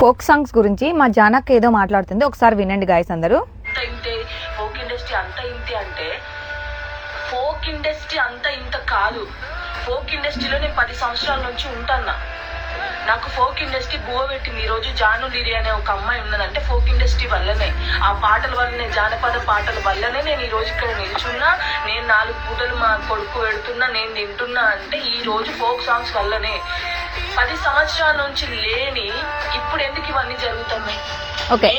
Folk songs గురించి మా జానక్ ఏదో మాట్లాడుతుంది, ఒకసారి వినండి గాయస్ అందరూ. ఫోక్ ఇండస్ట్రీ అంత ఇంతే అంటే ఫోక్ ఇండస్ట్రీ అంత ఇంత కాదు. ఫోక్ ఇండస్ట్రీలో నేను 10 సంవత్సరాల నుంచి ఉంటాను. నాకు ఫోక్ ఇండస్ట్రీ బువ పెట్టింది. ఈ రోజు జాను లిరి అనే ఒక అమ్మాయి ఉన్నదంటే ఫోక్ ఇండస్ట్రీ వల్లనే, ఆ పాటల వల్లనే, జానపద పాటల వల్లనే నేను ఈ రోజు ఇక్కడ నిల్చున్నా. నేను 4 పూటలు మా కొడుకు పెడుతున్నా, నేను తింటున్నా అంటే ఈ రోజు ఫోక్ సాంగ్స్ వల్లనే. 10 సంవత్సరాల నుంచి లేని ఇప్పుడు ఎందుకు ఇవన్నీ జరుగుతున్నాయి? ఓకే,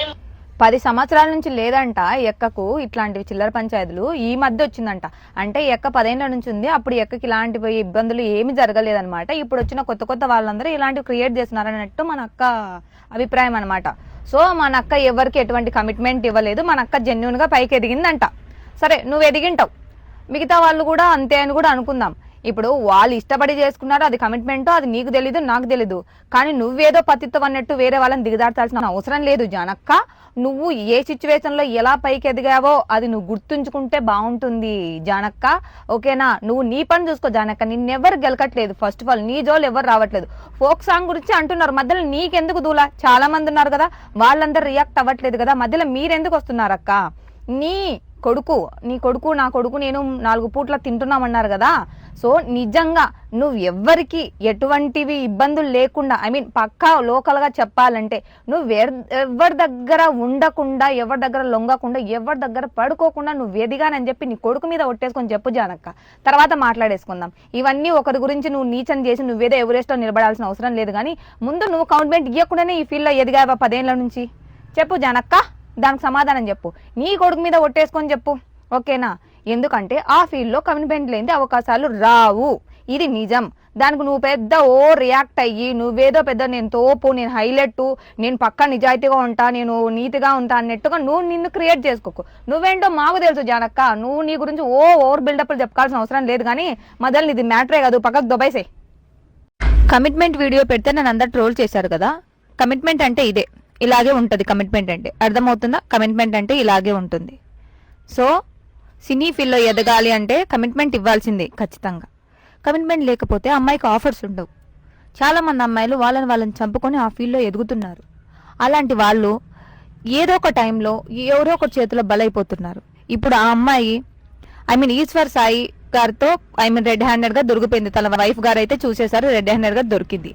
10 సంవత్సరాల నుంచి లేదంట ఎక్కకు ఇట్లాంటివి చిల్లర పంచాయతీలు. ఈ మధ్య వచ్చిందంట. అంటే ఎక్క 10 ఏళ్ల నుంచి ఉంది. అప్పుడు ఎక్కకి ఇలాంటి ఇబ్బందులు ఏమి జరగలేదన్నమాట. ఇప్పుడు వచ్చిన కొత్త వాళ్ళందరూ ఇలాంటివి క్రియేట్ చేస్తున్నారు అన్నట్టు మన అక్క అభిప్రాయం అనమాట. సో మన అక్క ఎవరికి ఎటువంటి కమిట్మెంట్ ఇవ్వలేదు. మన అక్క జెన్యున్ గా పైకి ఎదిగిందంట. సరే, నువ్వు ఎదిగింటావు, మిగతా వాళ్ళు కూడా అంతే అని కూడా అనుకుందాం. ఇప్పుడు వాళ్ళు ఇష్టపడి చేసుకున్నారు, అది కమిట్మెంటో అది నీకు తెలీదు, నాకు తెలీదు. కానీ నువ్వేదో పతిత్వం అన్నట్టు వేరే వాళ్ళని దిగదార్చాల్సిన అవసరం లేదు జానక్క. నువ్వు ఏ సిచ్యువేషన్ లో ఎలా పైకి ఎదిగావో అది నువ్వు గుర్తుంచుకుంటే బాగుంటుంది జానక్క. ఓకేనా? నువ్వు నీ పని చూసుకో జానక్క. నిన్నెవరు గెలకట్లేదు. ఫస్ట్ ఆఫ్ ఆల్ నీ జోలు ఎవరు రావట్లేదు. ఫోక్ సాంగ్ గురించి అంటున్నారు, మధ్యలో నీకెందుకు దూలా? చాలా మంది ఉన్నారు కదా, వాళ్ళందరూ రియాక్ట్ అవ్వట్లేదు కదా, మధ్యలో మీరెందుకు వస్తున్నారు అక్క? నీ కొడుకు నా కొడుకు నేను 4 పూట్ల తింటున్నామన్నారు కదా. సో నిజంగా నువ్వు ఎవ్వరికి ఎటువంటివి ఇబ్బందులు లేకుండా, ఐ మీన్ పక్కా లోకల్ గా చెప్పాలంటే నువ్వు ఎవరి దగ్గర ఉండకుండా, ఎవరి దగ్గర లొంగకుండా, ఎవరి దగ్గర పడుకోకుండా నువ్వు ఎదిగానని చెప్పి నీ కొడుకు మీద ఒట్టేసుకొని చెప్పు జానక్క. తర్వాత మాట్లాడేసుకుందాం. ఇవన్నీ ఒకరి గురించి నువ్వు నీచం చేసి నువ్వేదో ఎవరెస్ట్ లో నిలబడాల్సిన అవసరం లేదు. కానీ ముందు నువ్వు కమిట్మెంట్ ఇవ్వకుండానే ఈ ఫీల్డ్ లో ఎదిగావా 10 ఏళ్ల నుంచి? చెప్పు జానక్క, దానికి సమాధానం చెప్పు. నీ కొడుకు మీద ఒట్టేసుకొని చెప్పు, ఓకేనా? ఎందుకంటే ఆ ఫీల్డ్ లో కమిట్మెంట్ లేని అవకాశాలు రావు, ఇది నిజం. దానికి నువ్వు పెద్ద రియాక్ట్ అయ్యి నువ్వేదో పెద్ద నేను తోపు, నేను హైలైట్, నేను పక్కా నిజాయితీగా ఉంటా, నేను నీతిగా ఉంటా అన్నట్టుగా నువ్వు నిన్ను క్రియేట్ చేసుకోకు. నువ్వేంటో మాకు తెలుసు జానక్క. నువ్వు నీ గురించి ఓవర్ బిల్డప్లు చెప్పుకోవాల్సిన అవసరం లేదు. కానీ మొదలు ఇది మ్యాటరే కాదు, పక్కకు దొబైసే. కమిట్మెంట్ వీడియో పెడితే నన్ను అందరు ట్రోల్ చేశారు కదా. కమిట్మెంట్ అంటే ఇదే, ఇలాగే ఉంటుంది. కమిట్మెంట్ అంటే అర్థమవుతుందా? కమిట్మెంట్ అంటే ఇలాగే ఉంటుంది. సో సినీ ఫీల్డ్లో ఎదగాలి అంటే కమిట్మెంట్ ఇవ్వాల్సిందే ఖచ్చితంగా. కమిట్మెంట్ లేకపోతే అమ్మాయికి ఆఫర్స్ ఉండవు. చాలా మంది అమ్మాయిలు వాళ్ళని చంపుకొని ఆ ఫీల్డ్లో ఎదుగుతున్నారు. అలాంటి వాళ్ళు ఏదో ఒక టైంలో ఎవరో ఒక చేతిలో బలైపోతున్నారు. ఇప్పుడు ఆ అమ్మాయి ఈశ్వర్ సాయి గారితో రెడ్ హ్యాండెడ్ గా దొరికిపోయింది. తన వైఫ్ గారు అయితే చూసేశారు, రెడ్ హ్యాండెడ్ గా దొరికింది.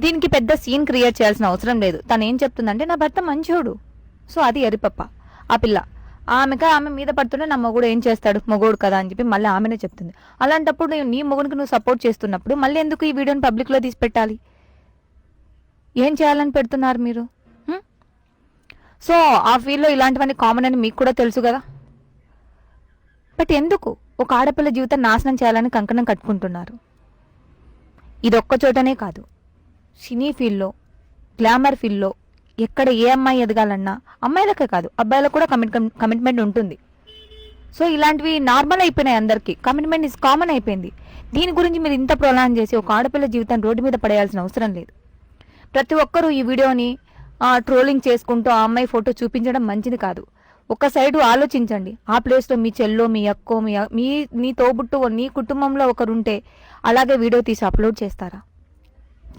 దీనికి పెద్ద సీన్ క్రియేట్ చేయాల్సిన అవసరం లేదు. తను ఏం చెప్తుందంటే నా భర్త మంచోడు. సో అది ఎరిపప్ప ఆ పిల్ల. ఆమె మీద పడుతుంటే నా మొగుడు ఏం చేస్తాడు, మొగుడు కదా అని చెప్పి మళ్ళీ ఆమెనే చెప్తుంది. అలాంటప్పుడు నీ మొగుడికి నువ్వు సపోర్ట్ చేస్తున్నప్పుడు మళ్ళీ ఎందుకు ఈ వీడియోని పబ్లిక్ లో తీసి పెట్టాలి? ఏం చేయాలని పెడుతున్నారు మీరు? సో ఆ ఫీల్డ్ లో ఇలాంటివన్నీ కామన్ అని మీకు కూడా తెలుసు కదా. బట్ ఎందుకు ఒక ఆడపిల్ల జీవితం నాశనం చేయాలని కంకణం కట్టుకుంటున్నారు? ఇది ఒక్క చోటనే కాదు, సినీ ఫీల్డ్లో, గ్లామర్ ఫీల్డ్లో ఎక్కడ ఏ అమ్మాయి ఎదగాలన్నా అమ్మాయిలకే కాదు అబ్బాయిలకు కూడా కమిట్మెంట్ ఉంటుంది. సో ఇలాంటివి నార్మల్ అయిపోయినాయి అందరికీ. కమిట్మెంట్ ఇస్ కామన్ అయిపోయింది. దీని గురించి మీరు ఇంత ప్రొలాన్ చేసి ఒక ఆడపిల్ల జీవితాన్ని రోడ్డు మీద పడేయాల్సిన అవసరం లేదు. ప్రతి ఒక్కరూ ఈ వీడియోని ట్రోలింగ్ చేసుకుంటూ ఆ అమ్మాయి ఫోటో చూపించడం మంచిది కాదు. ఒక సైడు ఆలోచించండి. ఆ ప్లేస్లో మీ చెల్లో, మీ అక్కో, మీ తోబుట్టు, నీ కుటుంబంలో ఒకరుంటే అలాగే వీడియో తీసి అప్లోడ్ చేస్తారా?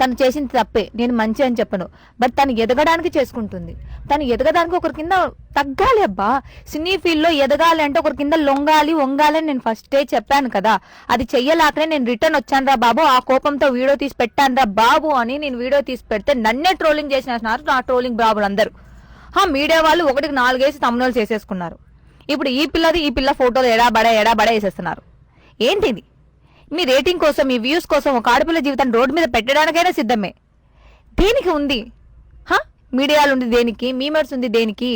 తను చేసింది తప్పే, నేను మంచి అని చెప్పను. బట్ తను ఎదగడానికి చేసుకుంటుంది. తను ఎదగడానికి ఒకరి కింద తగ్గాలి. అబ్బా, సినీ ఫీల్డ్ లో ఎదగాలి అంటే ఒకరి కింద లొంగాలి, వంగాలి అని నేను ఫస్టే చెప్పాను కదా. అది చెయ్యలేకనే నేను రిటర్న్ వచ్చాను రా బాబు, ఆ కోపంతో వీడియో తీసి పెట్టాను రా బాబు అని నేను వీడియో తీసి పెడితే నన్నే ట్రోలింగ్ చేసినారు నా ట్రోలింగ్ బాబులు అందరూ. మీడియా వాళ్ళు 1కి 4 వేసి తమ్ముళ్ళు చేసేసుకున్నారు. ఇప్పుడు ఈ పిల్ల ఫోటోలు ఎడాబడా వేసేస్తున్నారు. ఏంటిది? మీ రేటింగ్ కోసం, మీ వ్యూస్ కోసం ఒక ఆడపిల్ల జీవితాన్ని రోడ్డు మీద పెట్టడానికైనా సిద్ధమే. దేనికి ఉంది? మీడియాలు ఉంది దేనికి? మీమర్స్ ఉంది దేనికి?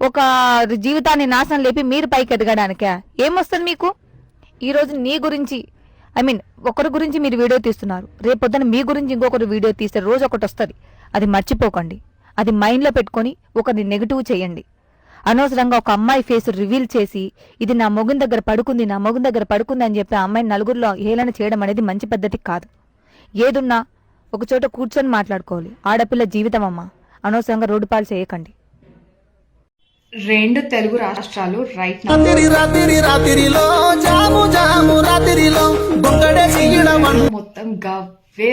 ఒక జీవితాన్ని నాశనం లేపి మీరు పైకి ఎదగడానికా? ఏమొస్తుంది మీకు? ఈరోజు నీ గురించి ఒకరి గురించి మీరు వీడియో తీస్తున్నారు, రేపొద్దున మీ గురించి ఇంకొకరు వీడియో తీస్తే రోజు ఒకటి వస్తుంది. అది మర్చిపోకండి. అది మైండ్లో పెట్టుకొని ఒకరిని నెగిటివ్ చేయండి. అనవసరంగా ఒక అమ్మాయి ఫేస్ రివీల్ చేసి ఇది నా మొగుని దగ్గర పడుకుంది అని చెప్పి ఆ అమ్మాయిని నలుగురిలో హేళన చేయడం అనేది మంచి పద్ధతి కాదు. ఏదున్నా ఒక చోట కూర్చొని మాట్లాడుకోవాలి. ఆడపిల్ల జీవితం అమ్మా, అనవసరంగా రోడ్డు పాలు చేయకండి. 2 తెలుగు రాష్ట్రాలు రైట్ మొత్తం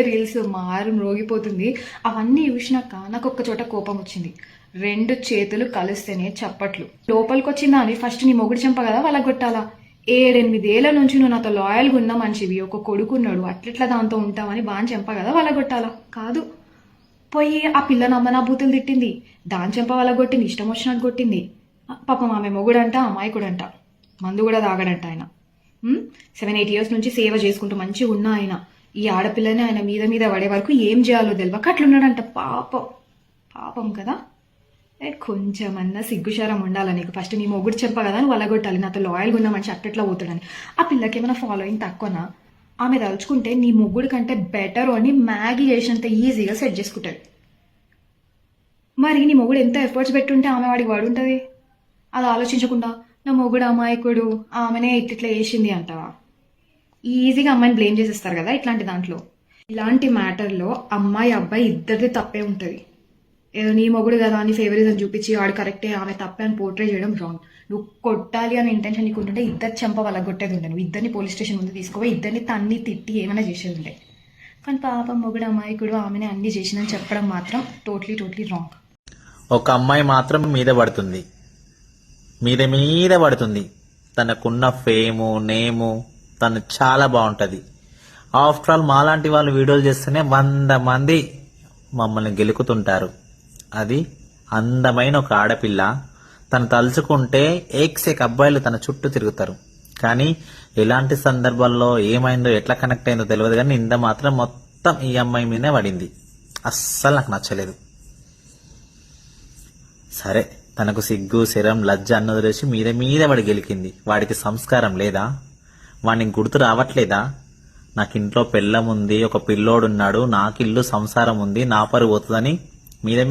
రీల్స్ మారు మ్రోగిపోతుంది. అవన్నీ చూసినాక నాకు ఒక్క చోట కోపం వచ్చింది. 2 చేతులు కలిస్తేనే చప్పట్లు. లోపలికి వచ్చిందా అని ఫస్ట్ నీ మొగుడు చెంప కదా వాళ్ళ కొట్టాలా? 7-8 ఏళ్ల నుంచి నువ్వు నాతో లాయల్గా ఉన్న మనిషివి, ఒక కొడుకున్నాడు, అట్లెట్లా దాంతో ఉంటామని బాగా చెంప కదా వాళ్ళ కొట్టాలా? కాదు. పోయి ఆ పిల్ల నమ్మనా బూతులు తిట్టింది, దాని చెంప వాళ్ళ కొట్టింది, ఇష్టం వచ్చినట్టు కొట్టింది. పాపం ఆమె మొగుడంట, అమాయకుడంట, మందు కూడా తాగడంట ఆయన. 7-8 ఇయర్స్ నుంచి సేవ చేసుకుంటూ మంచిగా ఉన్న ఆయన ఈ ఆడపిల్లని ఆయన మీద పడే వరకు ఏం చేయాలో తెలియక అట్లున్నాడంట. పాపం కదా. కొంచెమన్నా సిగ్గుశారం ఉండాలి నీకు. ఫస్ట్ నీ మొగుడు చెప్ప కదా నువ్వు వల్లగొట్టాలి, నాతో లాయల్గా ఉన్న మనిషి అట్లా పోతాడని. ఆ పిల్లకి ఏమైనా ఫాలోయింగ్ తక్కువనా? ఆమె తలుచుకుంటే నీ మొగుడు కంటే బెటర్ అని మ్యాగీ చేసినంత ఈజీగా సెట్ చేసుకుంటాడు. మరి నీ మొగుడు ఎంత ఎఫర్ట్స్ పెట్టుంటే ఆమె వాడికి వాడుంటుంది. అది ఆలోచించకుండా నా మొగుడు అమాయకుడు, ఆమెనే ఇట్లా చేసింది అంటావా? ఈజీగా అమ్మాయిని బ్లేమ్ చేసేస్తారు కదా ఇట్లాంటి దాంట్లో. ఇలాంటి మ్యాటర్లో అమ్మాయి అబ్బాయి ఇద్దరిది తప్పే ఉంటుంది. ఏదో నీ మొగుడు కదా అని ఫేవరిజం చూపించి వాడు కరెక్టే ఆమె తప్పే అని పోర్ట్రే చేయడం రాంగ్. నువ్వు కొట్టాలి అని ఇంటెన్షన్ నీకు ఉంటుంటే ఇద్దరు చెంప వాళ్ళ కొట్టేది ఉండే, నువ్వు ఇద్దరిని పోలీస్ స్టేషన్ ముందు తీసుకోవా, ఇద్దరిని తన్ని తిట్టి ఏమైనా చేసేది ఉండే. కానీ పాపం మొగుడు అమాయకుడు ఆమెనే అన్ని చేసిందని చెప్పడం మాత్రం టోటలీ రాంగ్. ఒక అమ్మాయి మాత్రం మీద పడుతుంది, మీద పడుతుంది. తనకున్న ఫేము నేము తను చాలా బాగుంటుంది. ఆఫ్టర్ ఆల్ మాలాంటి వాళ్ళు వీడియోలు చేస్తేనే 100 మంది మమ్మల్ని గెలుకుతుంటారు. అది అందమైన ఒక ఆడపిల్ల. తను తలుచుకుంటే ఏక్సేక్ అబ్బాయిలు తన చుట్టూ తిరుగుతారు. కానీ ఎలాంటి సందర్భాల్లో ఏమైందో ఎట్లా కనెక్ట్ అయిందో తెలియదు, కానీ నింద మాత్రం మొత్తం ఈ అమ్మాయి మీదనే పడింది. అస్సలు నాకు నచ్చలేదు. సరే, తనకు సిగ్గు శరం లజ్జ అన్నది వచ్చి మీద వాడి గెలికింది. వాడికి సంస్కారం లేదా? వాడిని గుర్తు రావట్లేదా? నాకు ఇంట్లో పెళ్ళం ఉంది, ఒక పిల్లోడున్నాడు, నాకు ఇల్లు సంసారం ఉంది, నా పరువు పోతుందని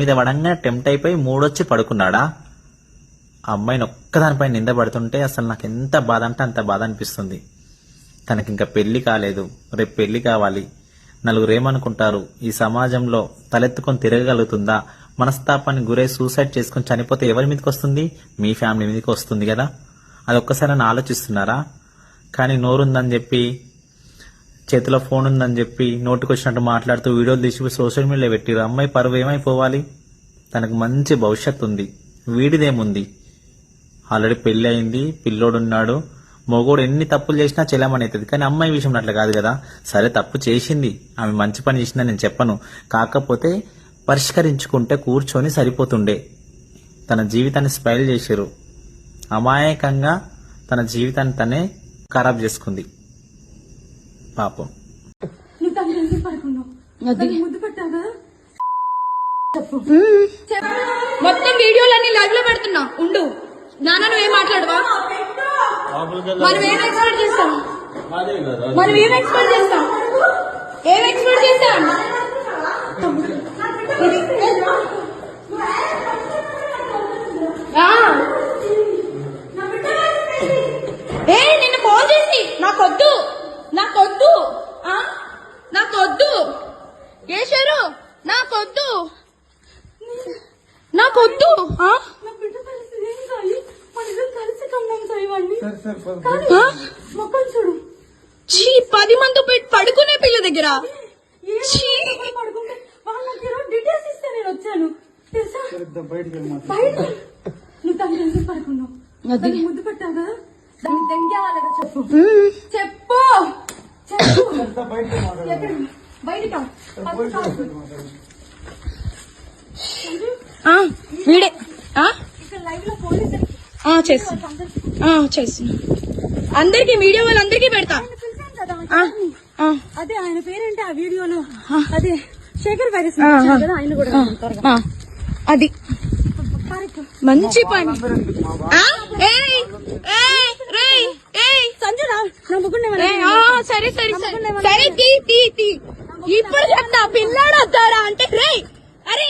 మీద పడంగా టెంప్ట్ అయిపోయి మూడొచ్చి పడుకున్నాడా? ఆ అమ్మాయిని ఒక్కదానిపై నింద పడుతుంటే అసలు నాకు ఎంత బాధ అంటే అంత బాధ అనిపిస్తుంది. తనకి ఇంకా పెళ్లి కాలేదు, రేపు పెళ్లి కావాలి. నలుగురు ఏమనుకుంటారు? ఈ సమాజంలో తలెత్తుకొని తిరగగలుగుతుందా? మనస్తాపానికి గురై సూసైడ్ చేసుకుని చనిపోతే ఎవరి మీదకి వస్తుంది? మీ ఫ్యామిలీ మీదకి వస్తుంది కదా. అది ఒక్కసారి ఆలోచిస్తున్నారా? కానీ నోరుందని చెప్పి, చేతిలో ఫోన్ ఉందని చెప్పి నోటికొచ్చినట్టు మాట్లాడుతూ వీడియోలు తీసి సోషల్ మీడియాలో పెట్టిరు. అమ్మాయి పరువు ఏమైపోవాలి? తనకు మంచి భవిష్యత్తు ఉంది, వీడిదేముంది? ఆల్రెడీ పెళ్లి అయింది, పిల్లోడున్నాడు. మొగోడు ఎన్ని తప్పులు చేసినా చెల్లమని అవుతుంది. కానీ అమ్మాయి విషయంలో అట్లా కాదు కదా. సరే, తప్పు చేసింది, ఆమె మంచి పని చేసిందని నేను చెప్పను. కాకపోతే పరిష్కరించుకుంటే కూర్చొని సరిపోతుండే. తన జీవితాన్ని స్పైల్ చేశారు. అమాయకంగా తన జీవితాన్ని తనే ఖరాబ్ చేసుకుంది పాపం. మొత్తం వీడియోలన్నీ లైవ్ లో పెడుతున్నా. ఉండు నాన్న, నువ్వేం మాట్లాడవా? మనం ఏం ఎక్స్పెక్ట్ చేస్తాం? ఏం ఎక్స్పెక్ట్ చేస్తాం? ఏ నిన్ను ఫోన్ చేసి నాకొద్దు చేశారు, నాకొద్దు. చీ, 10 మంది పడుకునే పిల్ల దగ్గర డీటెయిల్స్ ఇస్తే నేను వచ్చాను తెలుసా? నువ్వు తన దగ్గర పడుకున్నావు, ముద్దు పెట్టావు కదా, దాన్ని దెంగేవాళ్ళగా చెప్పు. బయటకా వీడే ఇక్కడ లైవ్ లో పోలీసు చేస్తున్నా. అందరికి వీడియో వాళ్ళందరికీ పెడతా. అదే ఆయన పేరేంటి ఆ వీడియోలో? అదే శేఖర్ వైరస్ కదా, ఆయన కూడా అది మంచి పని. సంజు నా ముగ్గురు సరే తీ ఇప్పుడు చెప్తా. పిల్లాడు వద్దారా అంటే రే, అరే